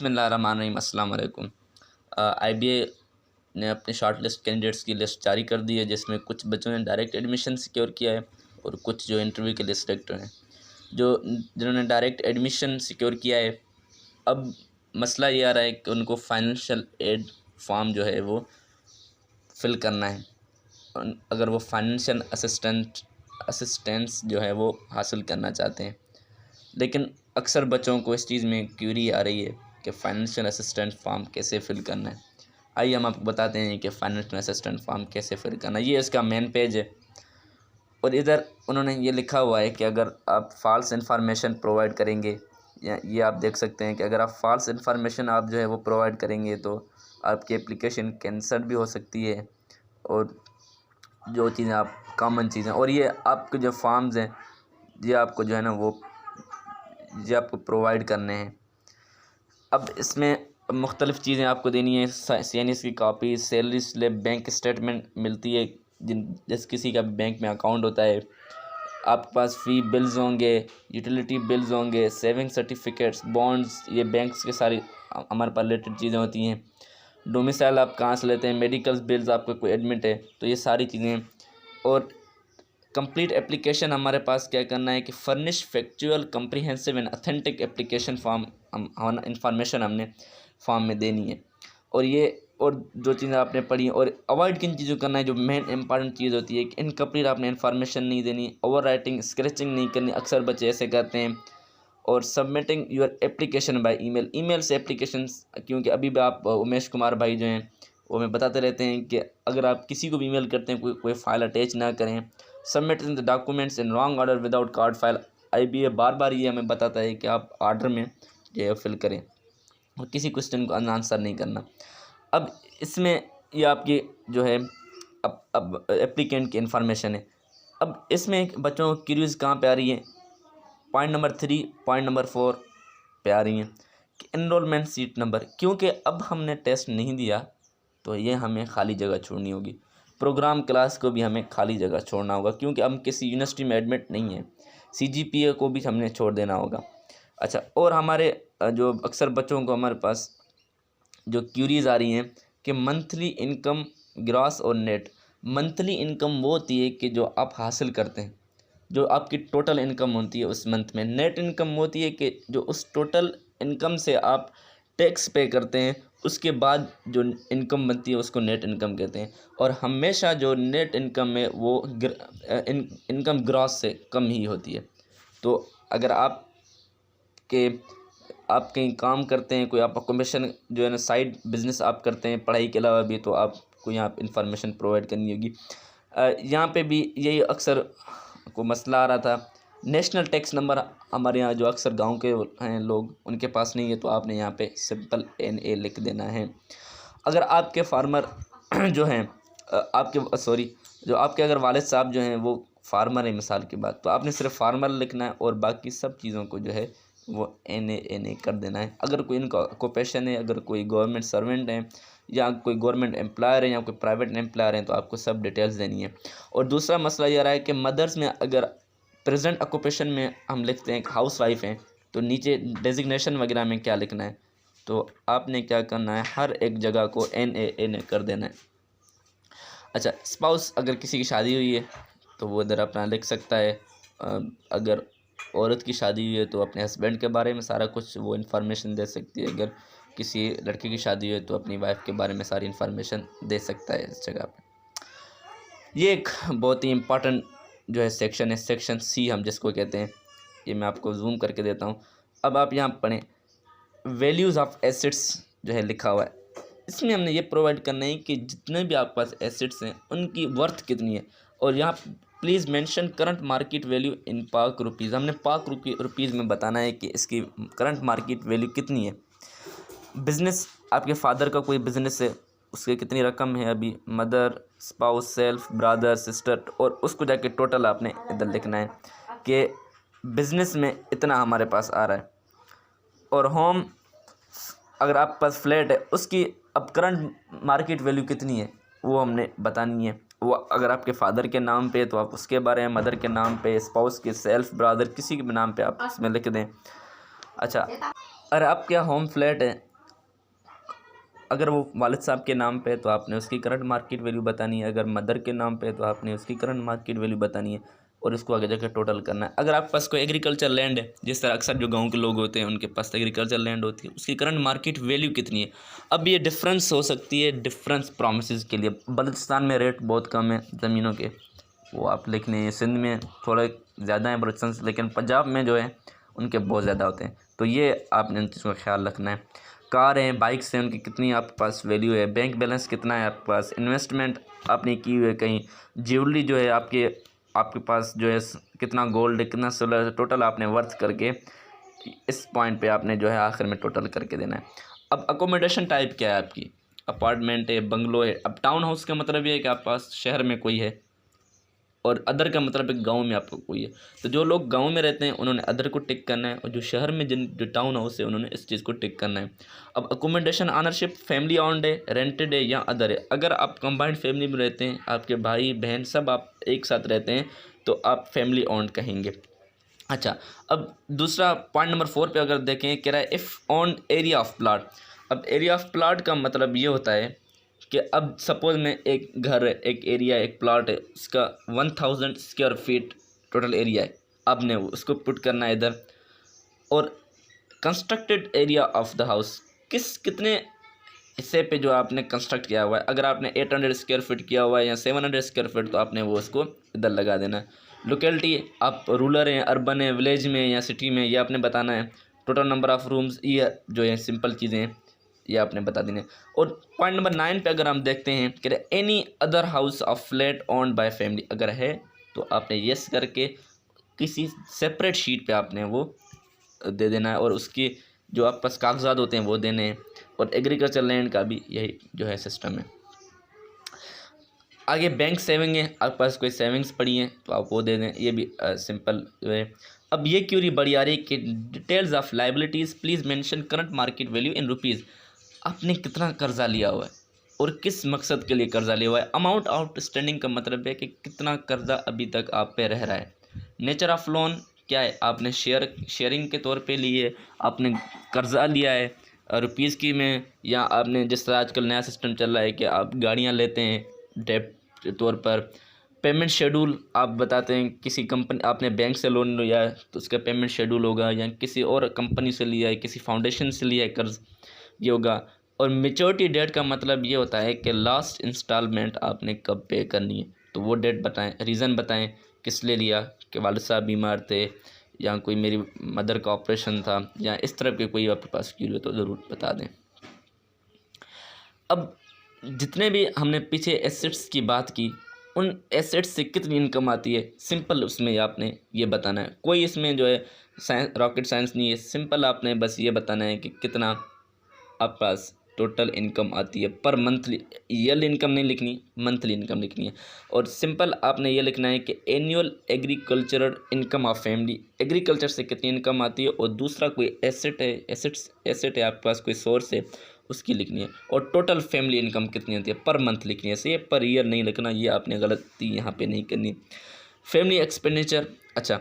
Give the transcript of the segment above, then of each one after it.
बिस्मिल्लाहिर्रहमानिर्रहीम। अस्सलाम वालेकुम। IBA ने अपने शॉर्ट लिस्ट कैंडिडेट्स की लिस्ट जारी कर दी है, जिसमें कुछ बच्चों ने डायरेक्ट एडमिशन सिक्योर किया है और कुछ जो इंटरव्यू के लिए सिलेक्ट हुए हैं। जिन्होंने डायरेक्ट एडमिशन सिक्योर किया है, अब मसला ये आ रहा है कि उनको फाइनेंशियल एड फॉर्म जो है वो फिल करना है, अगर वो फाइनेंशियल असिस्टेंस जो है वो हासिल करना चाहते हैं। लेकिन अक्सर बच्चों को इस चीज़ में क्यूरी आ रही है कि फ़ाइनेंशियल असिस्टेंट फॉर्म कैसे फ़िल करना है। आइए हम आपको बताते हैं कि फ़ाइनेंशियल असिस्टेंट फॉर्म कैसे फ़िल करना है। ये इसका मेन पेज है और इधर उन्होंने ये लिखा हुआ है कि अगर आप फ़ाल्स इन्फॉर्मेशन प्रोवाइड करेंगे, या ये आप देख सकते हैं कि अगर आप फ़ाल्स इन्फॉर्मेशन आप जो है वो प्रोवाइड करेंगे तो आपकी एप्लीकेशन कैंसल भी हो सकती है। और जो चीज़ें आप कॉमन चीज़ें, और ये आपके जो फॉर्म्स हैं ये आपको जो है ना वो ये आपको प्रोवाइड करने हैं। अब इसमें मुख्तलिफ़ चीज़ें आपको देनी है, यानी इसकी copy, salary slip, bank statement मिलती है जिस किसी का बैंक में अकाउंट होता है। आपके पास फ़ी बिल्स होंगे, यूटिलिटी बिल्स होंगे, सेविंग सर्टिफिकेट्स, बॉन्ड्स, ये बैंक्स के सारी हमारे पास रिलेटेड चीज़ें होती हैं। डोमिसाइल आप कहाँ से लेते हैं, मेडिकल बिल्स, आपका कोई एडमिट है तो ये सारी चीज़ें। और कंप्लीट एप्लीकेशन हमारे पास क्या करना है कि furnish factual comprehensive and authentic application form हम इंफॉर्मेशन हमने फॉर्म में देनी है। और जो चीज़ें आपने पढ़ी, और अवॉइड किन चीज़ों करना है, जो मेन इंपॉर्टेंट चीज़ होती है कि इनकम्प्लीट आपने इन्फॉर्मेशन नहीं देनी, ओवर राइटिंग, स्क्रैचिंग नहीं करनी, अक्सर बच्चे ऐसे करते हैं। और submitting your application by email से एप्लीकेशन, क्योंकि अभी भी आप उमेश कुमार भाई जो हैं वो हमें बताते रहते हैं कि अगर आप किसी को भी ईमेल करते हैं कोई फाइल अटैच ना करें। Submit in the documents in wrong order without card file. IBA बार बार ये हमें बताता है कि आप ऑर्डर में जो है फिल करें और किसी क्वेश्चन को आंसर नहीं करना। अब इसमें ये आपकी जो है अब एप्लीकेंट की इन्फॉर्मेशन है। अब इसमें बच्चों को क्यूरीज कहाँ पे आ रही है, पॉइंट नंबर 3, पॉइंट नंबर 4 पे आ रही हैं कि एनरोलमेंट सीट नंबर, क्योंकि अब हमने टेस्ट नहीं दिया तो ये हमें खाली जगह छोड़नी होगी। प्रोग्राम क्लास को भी हमें खाली जगह छोड़ना होगा, क्योंकि हम किसी यूनिवर्सिटी में एडमिट नहीं हैं। CGPA को भी हमने छोड़ देना होगा। अच्छा, और हमारे जो अक्सर बच्चों को हमारे पास जो क्यूरीज आ रही हैं कि मंथली इनकम ग्रॉस और नेट। मंथली इनकम वो होती है कि जो आप हासिल करते हैं, जो आपकी टोटल इनकम होती है उस मंथ में। नेट इनकम होती है कि जो उस टोटल इनकम से आप टैक्स पे करते हैं, उसके बाद जो इनकम बनती है उसको नेट इनकम कहते हैं। और हमेशा जो नेट इनकम है वो इनकम ग्रॉस से कम ही होती है। तो अगर आप कहीं काम करते हैं, कोई आप ऑक्यूपेशन जो है ना साइड बिजनेस आप करते हैं पढ़ाई के अलावा भी, तो आपको यहाँ इन्फॉर्मेशन प्रोवाइड करनी होगी। यहाँ पे भी यही अक्सर को मसला आ रहा था। नेशनल टैक्स नंबर हमारे यहाँ जो अक्सर गांव के हैं लोग, उनके पास नहीं है, तो आपने यहाँ पे सिंपल NA लिख देना है। अगर आपके फार्मर जो हैं आपके अगर वालिद साहब जो हैं वो फार्मर है मिसाल की बात, तो आपने सिर्फ फार्मर लिखना है और बाकी सब चीज़ों को जो है वो NA कर देना है। अगर कोई इनका ऑक्यूपेशन है, अगर कोई गवर्नमेंट सर्वेंट है या कोई गवर्नमेंट एम्प्लॉयर है या कोई प्राइवेट एम्प्लॉयर है, तो आपको सब डिटेल्स देनी है। और दूसरा मसला ये रहा है कि मदर्स में अगर प्रेजेंट ऑक्यूपेशन में हम लिखते हैं हाउस वाइफ हैं, तो नीचे डेजिग्नेशन वगैरह में क्या लिखना है, तो आपने क्या करना है, हर एक जगह को NA कर देना है। अच्छा, स्पाउस, अगर किसी की शादी हुई है तो वो इधर अपना लिख सकता है। अगर औरत की शादी हुई है तो अपने हस्बैंड के बारे में सारा कुछ वो इन्फॉर्मेशन दे सकती है। अगर किसी लड़के की शादी हुई है तो अपनी वाइफ के बारे में सारी इन्फॉर्मेशन दे सकता है इस जगह पे। ये एक बहुत ही इम्पॉर्टेंट जो है सेक्शन है, सेक्शन C हम जिसको कहते हैं। ये मैं आपको जूम करके देता हूँ। अब आप यहाँ पढ़ें, वैल्यूज़ ऑफ एसेट्स जो है लिखा हुआ है। इसमें हमने ये प्रोवाइड करना है कि जितने भी आपके पास एसेट्स हैं उनकी वर्थ कितनी है। और यहाँ please mention current market value in पाक रुपीज़। हमने पाक रुपीज़ में बताना है कि इसकी करंट मार्केट वैल्यू कितनी है। बिज़नेस, आपके फादर का कोई बिज़नेस है, उसकी कितनी रकम है अभी, mother, spouse, self, brother, sister, और उसको जाके टोटल आपने इधर लिखना है कि बिज़नेस में इतना हमारे पास आ रहा है। और होम, अगर आपके पास फ्लैट है उसकी अब करंट मार्केट वैल्यू कितनी है वो हमने बतानी है। वो अगर आपके फादर के नाम पे तो आप उसके बारे में, मदर के नाम पे, स्पाउस के, सेल्फ, ब्रदर, किसी के भी नाम पे आप इसमें लिख दें। अच्छा, अगर आपके होम फ्लैट है अगर वो वालिद साहब के नाम पे है तो आपने उसकी करंट मार्केट वैल्यू बतानी है, अगर मदर के नाम पे है तो आपने उसकी करंट मार्केट वैल्यू बतानी है और उसको आगे जाकर टोटल करना है। अगर आपके पास कोई एग्रीकल्चर लैंड है, जिस तरह अक्सर जो गांव के लोग होते हैं उनके पास एग्रीकल्चर लैंड होती है, उसकी करंट मार्केट वैल्यू कितनी है। अब ये डिफरेंस हो सकती है डिफरेंस प्रॉमिसेस के लिए। बलूचिस्तान में रेट बहुत कम है ज़मीनों के, वो आप लिख लें। सिंध में थोड़ा ज़्यादा है बलूचिस्तान से, लेकिन पंजाब में जो है उनके बहुत ज़्यादा होते हैं। तो ये आपने इन चीज़ों का ख्याल रखना है। कार हैं, बाइक्स हैं, उनकी कितनी आपके पास वैल्यू है, बैंक बैलेंस कितना है आपके पास, इन्वेस्टमेंट आपने की हुई है कहीं, ज्वेलरी जो है आपके पास जो है कितना गोल्ड है, कितना सिल्वर, टोटल आपने वर्थ करके इस पॉइंट पे आपने जो है आखिर में टोटल करके देना है। अब अकोमोडेशन टाइप क्या है आपकी, अपार्टमेंट है, बंगलो है। अब टाउन हाउस का मतलब ये है कि आपके पास शहर में कोई है, और अदर का मतलब है गांव में आपको कोई है। तो जो लोग गांव में रहते हैं उन्होंने अदर को टिक करना है, और जो शहर में जो टाउन हाउस है उन्होंने इस चीज़ को टिक करना है। अब अकोमोडेशन ऑनरशिप फैमिली ऑन्ड है, रेंटेड है या अदर है। अगर आप कंबाइंड फैमिली में रहते हैं, आपके भाई बहन सब आप एक साथ रहते हैं, तो आप फैमिली ऑन्ड कहेंगे। अच्छा, अब दूसरा पॉइंट नंबर 4 पे अगर देखें, कह रहा है if on area of plot. अब एरिया ऑफ प्लाट का मतलब ये होता है कि अब सपोज में एक घर है, एक एरिया, एक प्लाट है, उसका 1000 स्क्वायर फीट टोटल एरिया है, आपने उसको पुट करना है इधर। और constructed area of the house, कितने हिस्से पे जो आपने कंस्ट्रक्ट किया हुआ है। अगर आपने 800 स्क्वायर फीट किया हुआ है या 700 स्क्वायर फीट, तो आपने वो उसको इधर लगा देना है। लोकेलिटी, आप रूरल हैं, अर्बन है, विलेज में या सिटी में, ये आपने बताना है। टोटल नंबर ऑफ़ रूम्स, ये जो है सिंपल चीज़ें हैं, ये आपने बता देने। और पॉइंट नंबर 9 पे अगर हम देखते हैं कि any other house of flat owned by family, अगर है तो आपने येस करके किसी सेपरेट शीट पे आपने वो दे देना है, और उसकी जो आपके पास कागजात होते हैं वो देने हैं। और एग्रीकल्चर लैंड का भी यही जो है सिस्टम है। आगे बैंक सेविंग है, आपके पास कोई सेविंग्स पड़ी हैं तो आप वो दे दें, ये भी सिंपल है। अब ये क्यूरी बड़ी आ रही है कि details of liabilities please mention current market value in rupees. आपने कितना कर्जा लिया हुआ है और किस मकसद के लिए कर्जा लिया हुआ है। अमाउंट आउटस्टैंडिंग का मतलब है कि कितना कर्जा अभी तक आप पे रह रहा है। नेचर ऑफ लोन क्या है, आपने शेयरिंग के तौर पे लिए, आपने कर्जा लिया है रुपीज़ की में, या आपने जिस तरह आजकल नया सिस्टम चल रहा है कि आप गाड़ियाँ लेते हैं डेट के तौर पर। पेमेंट शेड्यूल आप बताते हैं, किसी कंपनी आपने बैंक से लोन लिया है तो उसका पेमेंट शेड्यूल होगा, या किसी और कंपनी से लिया है, किसी फाउंडेशन से लिया है कर्ज, ये होगा। और मेच्योरिटी डेट का मतलब ये होता है कि लास्ट इंस्टॉलमेंट आपने कब पे करनी है, तो वो डेट बताएं, रीज़न बताएं किस लिए लिया, कि वालिद साहब बीमार थे, या कोई मेरी मदर का ऑपरेशन था, या इस तरह के कोई आपके पास क्यूरी हो तो ज़रूर बता दें। अब जितने भी हमने पीछे एसेट्स की बात की, उन एसेट्स से कितनी इनकम आती है, सिंपल उसमें आपने ये बताना है। कोई इसमें जो है साइंस, रॉकेट साइंस नहीं है, सिंपल आपने बस ये बताना है कि कितना आपके पास टोटल इनकम आती है पर मंथली। ईयरली इनकम नहीं लिखनी, मंथली इनकम लिखनी है। और सिंपल आपने ये लिखना है कि annual agricultural income of family, agriculture से कितनी इनकम आती है, और दूसरा कोई एसेट है, एसेट है आपके पास, कोई सोर्स है, उसकी लिखनी है। और टोटल फैमिली इनकम कितनी होती है पर मंथ लिखनी है, ये पर ईयर नहीं लिखना, ये आपने गलती यहाँ पे नहीं करनी। फैमिली एक्सपेंडिचर, अच्छा,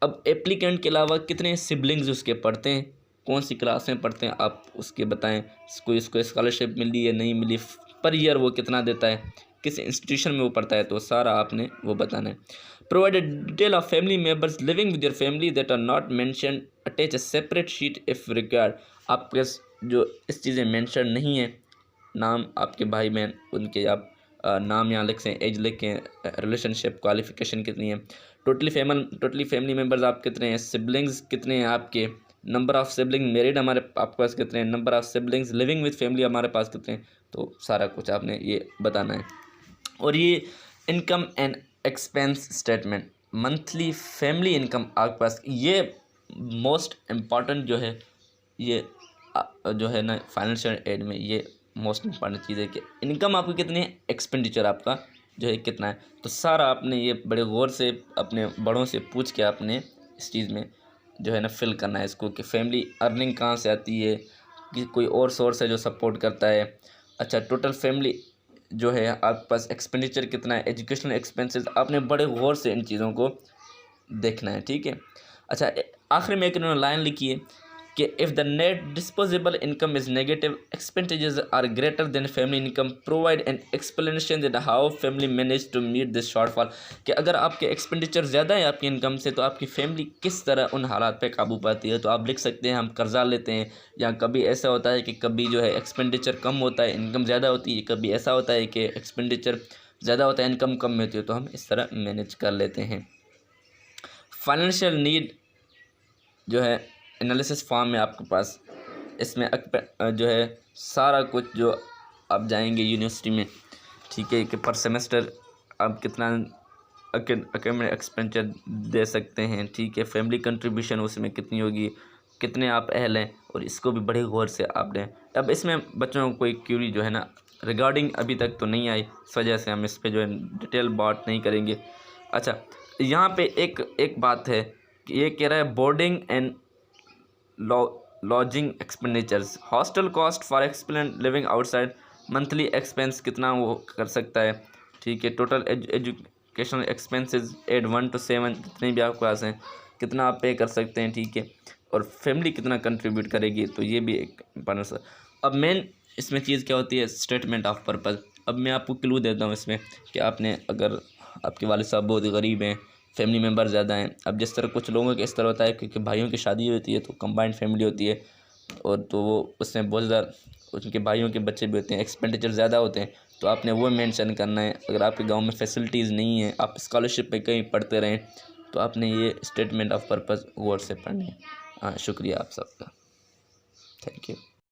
अब एप्लीकेंट के अलावा कितने सिबलिंग्स उसके पढ़ते हैं, कौन सी क्लास में पढ़ते हैं, आप उसके बताएं। कोई इसको स्कॉलरशिप मिली है नहीं मिली, पर ईयर वो कितना देता है, किस इंस्टीट्यूशन में वो पढ़ता है, तो सारा आपने वो बताना है। Provide detail of family members living with your family that are not mention, attach a separate sheet if required. आपके जो इस चीज़ें मेंशन नहीं है, नाम आपके भाई बहन उनके आप नाम यहाँ लिख सें, एज लिखें, रिलेशनशिप, क्वालिफिकेशन कितनी है, टोटली फैमिली मेम्बर्स आप कितने हैं, सिबलिंग्स कितने हैं आपके, नंबर ऑफ़ सिबलिंग मैरिड हमारे आपके पास कितने हैं, number of siblings living with family हमारे पास कितने हैं, तो सारा कुछ आपने ये बताना है। और ये income and expense statement, monthly family income आपके पास, ये मोस्ट इम्पॉर्टेंट जो है, ये जो है ना फाइनेंशियल एड में ये मोस्ट इम्पॉर्टेंट चीज़ है कि इनकम आपकी कितनी है, एक्सपेंडिचर आपका जो है कितना है। तो सारा आपने ये बड़े गौर से अपने बड़ों से पूछ के आपने इस चीज़ में जो है ना फिल करना है इसको, कि फैमिली अर्निंग कहाँ से आती है, कि कोई और सोर्स है जो सपोर्ट करता है। अच्छा, टोटल फैमिली जो है आपके पास एक्सपेंडिचर कितना है, एजुकेशनल एक्सपेंसेस, आपने बड़े गौर से इन चीज़ों को देखना है, ठीक है। अच्छा, आखिर में एक इन्होंने लाइन लिखी है कि if the net disposable income is negative, expenditures are greater than family income, provide an explanation that how family manage to meet this shortfall. कि अगर आपके एक्सपेंडिचर ज़्यादा है आपकी इनकम से, तो आपकी फैमिली किस तरह उन हालात पे काबू पाती है। तो आप लिख सकते हैं हम कर्जा लेते हैं, या कभी ऐसा होता है कि कभी जो है एक्सपेंडिचर कम होता है, इनकम ज़्यादा होती है, कभी ऐसा होता है कि एक्सपेंडिचर ज़्यादा होता है, इनकम कम होती है, तो हम इस तरह मैनेज कर लेते हैं। फाइनेंशियल नीड जो है एनालिसिस फॉर्म में आपके पास, इसमें जो है सारा कुछ जो आप जाएंगे यूनिवर्सिटी में, ठीक है, कि पर सेमेस्टर आप कितना एकेडमिक एक्सपेंडिचर दे सकते हैं, ठीक है, फैमिली कंट्रीब्यूशन उसमें कितनी होगी, कितने आप अहल हैं, और इसको भी बड़े गौर से आप दें। अब इसमें बच्चों को कोई क्यूरी जो है ना रिगार्डिंग अभी तक तो नहीं आई, इस वजह से हम इस पर जो है डिटेल बात नहीं करेंगे। अच्छा, यहाँ पे एक बात है कि ये कह रहा है boarding and lodging expenditures, hostel cost for expend living outside, monthly expense कितना वो कर सकता है, ठीक है, total educational expenses add 1 to 7 जितने भी आपके पास हैं कितना आप पे कर सकते हैं, ठीक है, और फैमिली कितना कंट्रीब्यूट करेगी, तो ये भी एक इंपॉर्टेंट। अब मेन इसमें चीज़ क्या होती है, स्टेटमेंट ऑफ पर्पज़। अब मैं आपको क्लू देता हूँ इसमें कि आपने, अगर आपके वालिद साहब बहुत गरीब हैं, फैमिली मेम्बर ज़्यादा हैं, अब जिस तरह कुछ लोगों के इस तरह होता है क्योंकि भाइयों की शादी होती है तो कंबाइंड फैमिली होती है, और तो वो उसमें बहुत ज़्यादा उनके भाइयों के बच्चे भी होते हैं, एक्सपेंडिचर ज़्यादा होते हैं, तो आपने वो मेंशन करना है। अगर आपके गांव में फैसिलिटीज़ नहीं है, आप स्कॉलरशिप पे कहीं पढ़ते रहें, तो आपने ये स्टेटमेंट ऑफ पर्पज़ गौर से पढ़नी है। हाँ, शुक्रिया आप सबका, थैंक यू।